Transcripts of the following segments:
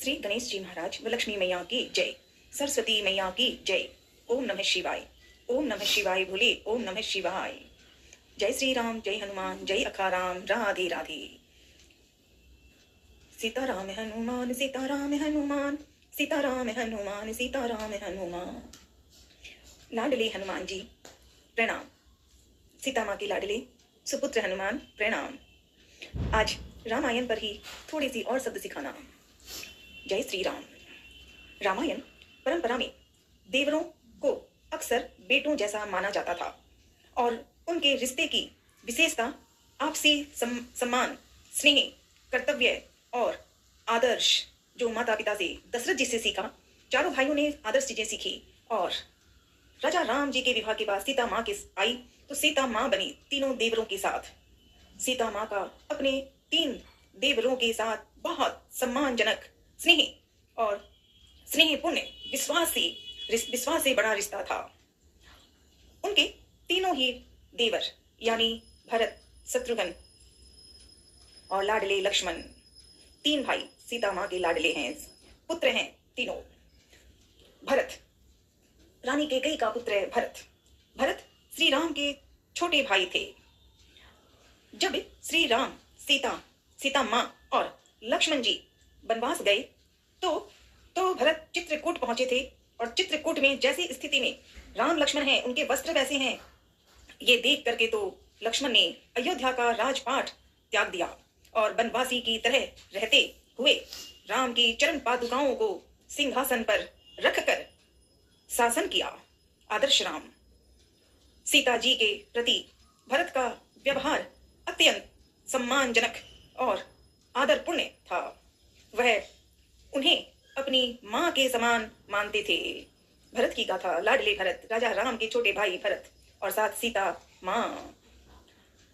श्री गणेश जी महाराज व लक्ष्मी मैया की जय, सरस्वती मैया की जय। ओम नमः शिवाय, ओम नमः शिवाय भोले, ओम नमः शिवाय। जय श्री राम, जय हनुमान, जय अखाराम, राधे राधे। सीताराम हनुमान, सीताराम हनुमान, सीताराम हनुमान, सीताराम हनुमान। लाडले हनुमान जी प्रणाम, सीता माँ के लाडले सुपुत्र हनुमान प्रणाम। आज रामायण पर ही थोड़ी सी और शब्द सिखाना। जय श्री राम। रामायण परंपरा में देवरों को अक्सर बेटों जैसा माना जाता था और उनके रिश्ते की विशेषता आपसी सम्मान, स्नेह, कर्तव्य और आदर्श जो माता पिता से दशरथ जी से सीखा। चारों भाइयों ने आदर्श चीजें सीखी और राजा राम जी के विवाह के बाद सीता माँ के आई तो सीता माँ बनी तीनों देवरों के साथ। सीता माँ का अपने 3 देवरों के साथ बहुत सम्मानजनक, स्नेह और स्नेहपूर्ण, विश्वास से बड़ा रिश्ता था। उनके तीनों ही देवर यानी भरत, शत्रुघ्न और लाडले लक्ष्मण, 3 भाई सीता माँ के लाडले हैं, पुत्र हैं तीनों। भरत रानी के कई का पुत्र है। भरत श्री राम के छोटे भाई थे। जब श्री राम, सीता माँ और लक्ष्मण जी वनवास गए तो भरत चित्रकूट पहुंचे थे और चित्रकूट में जैसी स्थिति में राम लक्ष्मण हैं, उनके वस्त्र वैसे हैं, ये देख करके तो लक्ष्मण ने अयोध्या का राजपाट त्याग दिया और वनवासी की तरह रहते हुए राम की चरण पादुकाओं को सिंहासन पर रखकर शासन किया। आदर्श राम। सीता जी के प्रति भरत का व्यवहार अत्यंत सम्मानजनक और आदरपूर्ण था। वह उन्हें अपनी मां के समान मानते थे। भरत की गाथा, लाडले भरत, राजा राम के छोटे भाई भरत और साथ सीता मां।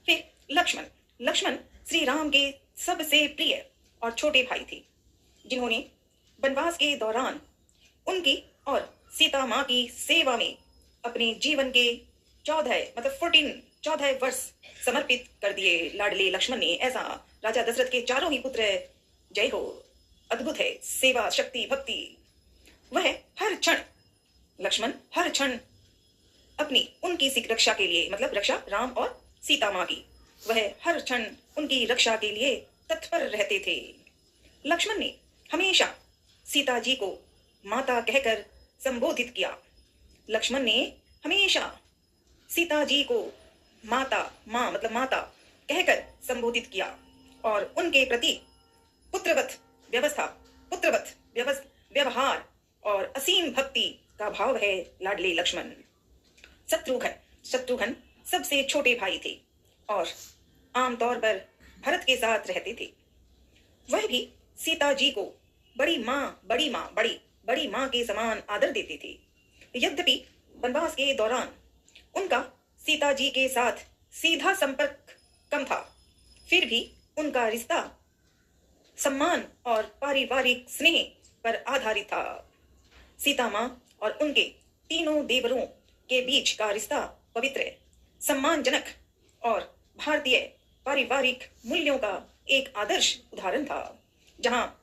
फिर लक्ष्मण श्री राम के सबसे प्रिय और छोटे भाई थे, जिन्होंने वनवास के दौरान उनकी और सीता मां की सेवा में अपने जीवन के 14 वर्ष समर्पित कर दिए। लाडले लक्ष्मण ने ऐसा राजा दशरथ के चारों ही पुत्र, जय हो, अद्भुत है सेवा, शक्ति, भक्ति। वह हर क्षण, लक्ष्मण हर क्षण अपनी उनकी रक्षा के लिए, मतलब रक्षा राम और सीता माँ की, वह हर क्षण उनकी रक्षा के लिए तत्पर रहते थे। लक्ष्मण ने हमेशा सीता जी को माता कहकर संबोधित किया। लक्ष्मण ने हमेशा सीता जी को माँ मतलब माता कहकर संबोधित किया और उनके प्रति पुत्रवत व्यवहार और असीम भक्ति का भाव है लाडले लक्ष्मण। शत्रुघ्न सबसे छोटे भाई थे और आमतौर पर भरत के साथ रहते थे। वह भी सीता जी को बड़ी माँ के समान आदर देते थे। यद्यपि वनवास के दौरान उनका सीता जी के साथ सीधा संपर्क कम था, फिर भी उनका रिश्ता सम्मान और पारिवारिक स्नेह पर आधारित था। सीता माँ और उनके तीनों देवरों के बीच का रिश्ता पवित्र, सम्मानजनक और भारतीय पारिवारिक मूल्यों का एक आदर्श उदाहरण था, जहाँ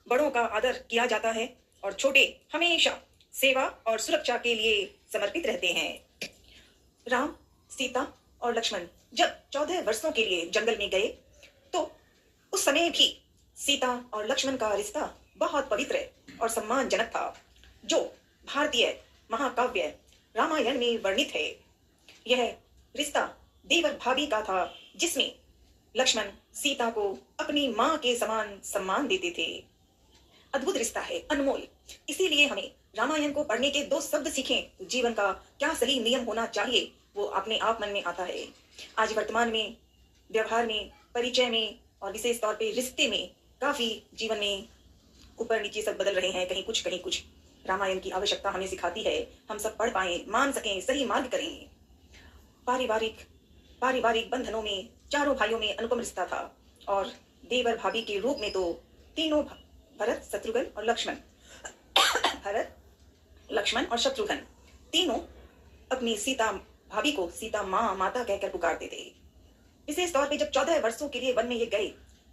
बड़ों का आदर किया जाता है और छोटे हमेशा सेवा और सुरक्षा के लिए समर्पित रहते हैं। राम, सीता और लक्ष्मण जब 14 वर्षों के लिए जंगल में गए तो उस समय भी सीता और लक्ष्मण का रिश्ता बहुत पवित्र और सम्मानजनक था, जो भारतीय महाकाव्य रामायण में वर्णित है। यह रिश्ता देवर भाभी का था, जिसमें लक्ष्मण सीता को अपनी माँ के समान सम्मान देते थे। अद्भुत रिश्ता है, अनमोल। इसीलिए हमें रामायण को पढ़ने के 2 शब्द सीखें तो जीवन का क्या सही नियम होना चाहिए वो अपने आप मन में आता है। आज वर्तमान में, व्यवहार में, परिचय में और विशेष तौर पे रिश्ते में काफी जीवन में ऊपर नीचे सब बदल रहे हैं, कहीं कुछ। रामायण की आवश्यकता हमें सिखाती है, हम सब पढ़ पाएं, मान सकें, सही मार्ग करें। पारिवारिक बंधनों में चारों भाइयों में अनुपम रिश्ता था और देवर भाभी के रूप में तो तीनों भरत, शत्रुघ्न और शत्रुघ्न तीनों अपनी सीता भाभी को सीता माँ, माता कहकर पुकारते थे। विशेष तौर पे जब 14 वर्षों के लिए वन में ये गए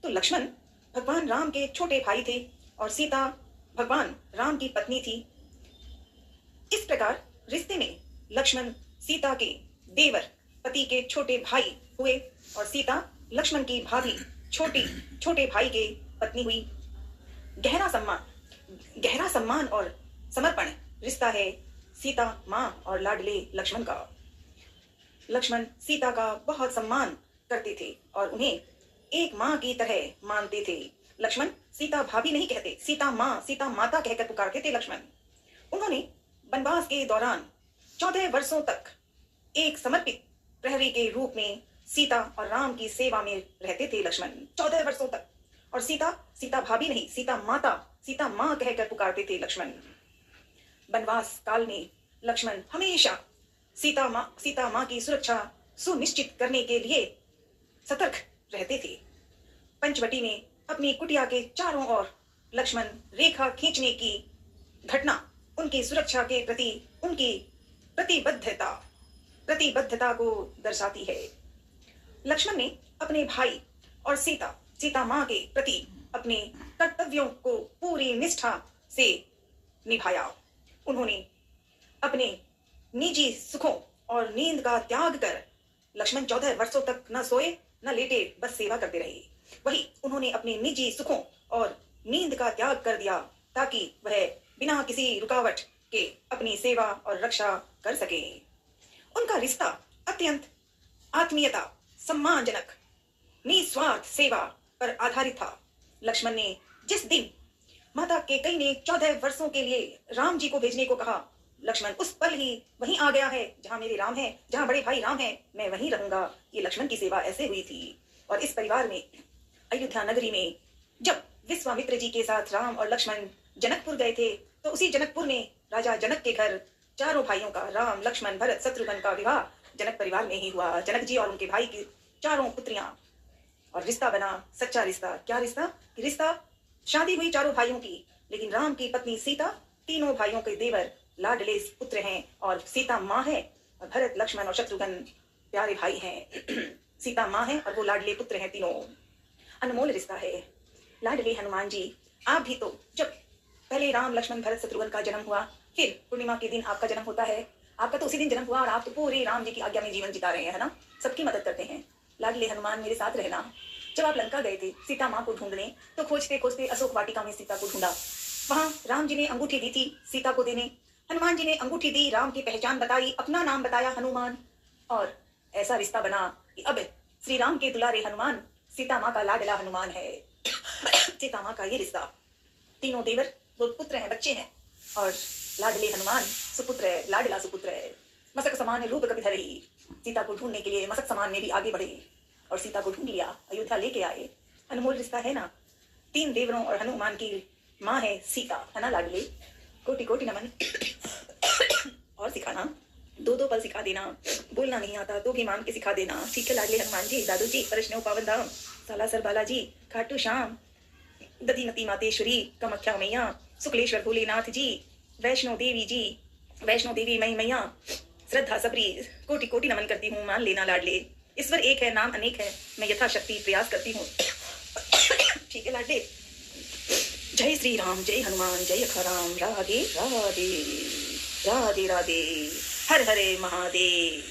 तो लक्ष्मण भगवान राम के छोटे भाई थे और सीता भगवान राम की पत्नी थी। इस प्रकार रिश्ते में लक्ष्मण सीता के देवर पति के छोटे भाई हुए और सीता लक्ष्मण की भाभी छोटे भाई के पत्नी हुई। गहरा सम्मान और समर्पण रिश्ता है सीता माँ और लाडले लक्ष्मण का। लक्ष्मण सीता का बहुत सम्मान करते थे और उन्हें एक माँ की तरह मानते थे। लक्ष्मण सीता भाभी नहीं कहते, सीता माँ, सीता माता कहकर पुकारते थे लक्ष्मण। उन्होंने वनवास के दौरान 14 वर्षों तक एक समर्पित प्रहरी के रूप में सीता और राम की सेवा में रहते थे लक्ष्मण 14 वर्षों तक। और सीता भाभी नहीं, सीता माता, सीता माँ कहकर पुकारते थे लक्ष्मण। वनवास काल में लक्ष्मण हमेशा सीता माँ की सुरक्षा सुनिश्चित करने के लिए सतर्क रहते थे। पंचवटी में अपनी कुटिया के चारों ओर लक्ष्मण रेखा खींचने की घटना उनकी सुरक्षा के प्रति उनकी प्रतिबद्धता को दर्शाती है। लक्ष्मण ने अपने भाई और सीता माँ के प्रति अपने कर्तव्यों को पूरी निष्ठा से निभाया। उन्होंने अपने निजी सुखों और नींद का त्याग कर लक्ष्मण 14 वर्षों तक न सोए न लेटे, बस सेवा करते रहे। वही उन्होंने अपने निजी सुखों और नींद का त्याग कर दिया ताकि वह बिना किसी रुकावट के अपनी सेवा और रक्षा कर सके। उनका रिश्ता अत्यंत आत्मीयता, सम्मानजनक, निस्वार्थ सेवा पर आधारित था। लक्ष्मण ने जिस दिन माता कैकेयी ने 14 वर्षों के लिए राम जी को भेजने को कहा, लक्ष्मण उस पल ही वहीं आ गया है। जहां मेरे राम है, जहां बड़े भाई राम है, मैं वहीं रहूंगा। ये लक्ष्मण की सेवा ऐसे हुई थी। और इस परिवार में अयोध्या नगरी में जब विश्वामित्र जी के साथ राम और लक्ष्मण जनकपुर गए थे, तो उसी जनकपुर में राजा जनक के घर चारों भाइयों का, राम, लक्ष्मण, भरत, शत्रुघ्न का विवाह जनक परिवार में ही हुआ। जनक जी और उनके भाई की चारों पुत्रियां, और रिश्ता बना सच्चा रिश्ता। क्या रिश्ता? शादी हुई चारों भाइयों की, लेकिन राम की पत्नी सीता तीनों भाइयों के देवर लाडले पुत्र हैं और सीता माँ है, और भरत, लक्ष्मण और शत्रुघ्न प्यारे भाई हैं। सीता माँ है और वो लाडले पुत्र हैं तीनों। अनमोल रिश्ता है। लाडले हनुमान जी, आप भी तो जब पहले राम, लक्ष्मण, भरत, शत्रुघ्न का जन्म हुआ, फिर पूर्णिमा के दिन आपका जन्म होता है। आपका तो उसी दिन जन्म हुआ और आप तो पूरे राम जी की आज्ञा में जीवन जिता रहे हैं, है ना? सबकी मदद करते हैं। लाडले हनुमान मेरे साथ रहना। जब आप लंका गए थे सीता माँ को ढूंढने, तो खोजते खोजते अशोक वाटिका में सीता को ढूंढा। वहां राम जी ने अंगूठी दी थी सीता को देने। हनुमान जी ने अंगूठी दी, राम की पहचान बताई, अपना नाम बताया हनुमान, और ऐसा रिश्ता बना कि अब श्री राम के दुलारे हनुमान सीता माँ का लाडला हनुमान है। सीता माँ का ये रिश्ता, तीनों देवर दो पुत्र हैं, बच्चे हैं, और लाडले हनुमान सुपुत्र है, लाडला सुपुत्र है। मसक समान रूप कभी धरही। सीता को ढूंढने के लिए मसक समान में भी आगे बढ़े और सीता को ढूंढ लिया, अयोध्या लेके आए। अनमोल रिश्ता है ना। 3 देवरों और हनुमान की माँ है सीता, है ना लाडले? कोटि कोटि नमन। और सिखाना, 2 पल सिखा देना। बोलना नहीं आता तो भी मान के सिखा देना। ठीक है लाडले हनुमान जी, दादू जी, वैष्णव पावन धाम, सालासर बालाजी, खाटू श्याम, दधिमती मातेश्वरी, कामाख्या मैया, शुक्लेश्वर भोलेनाथ जी, वैष्णो देवी मई मैया, श्रद्धा सबरी, कोटि कोटि नमन करती हूँ। मान लेना लाडले, ईश्वर एक है, नाम अनेक है, मैं यथाशक्ति प्रयास करती हूँ। ठीक है लाडले। जय श्री राम, जय हनुमान, जय अखाराम। राधे राधे, राधे राधे, हर हरे महादेव।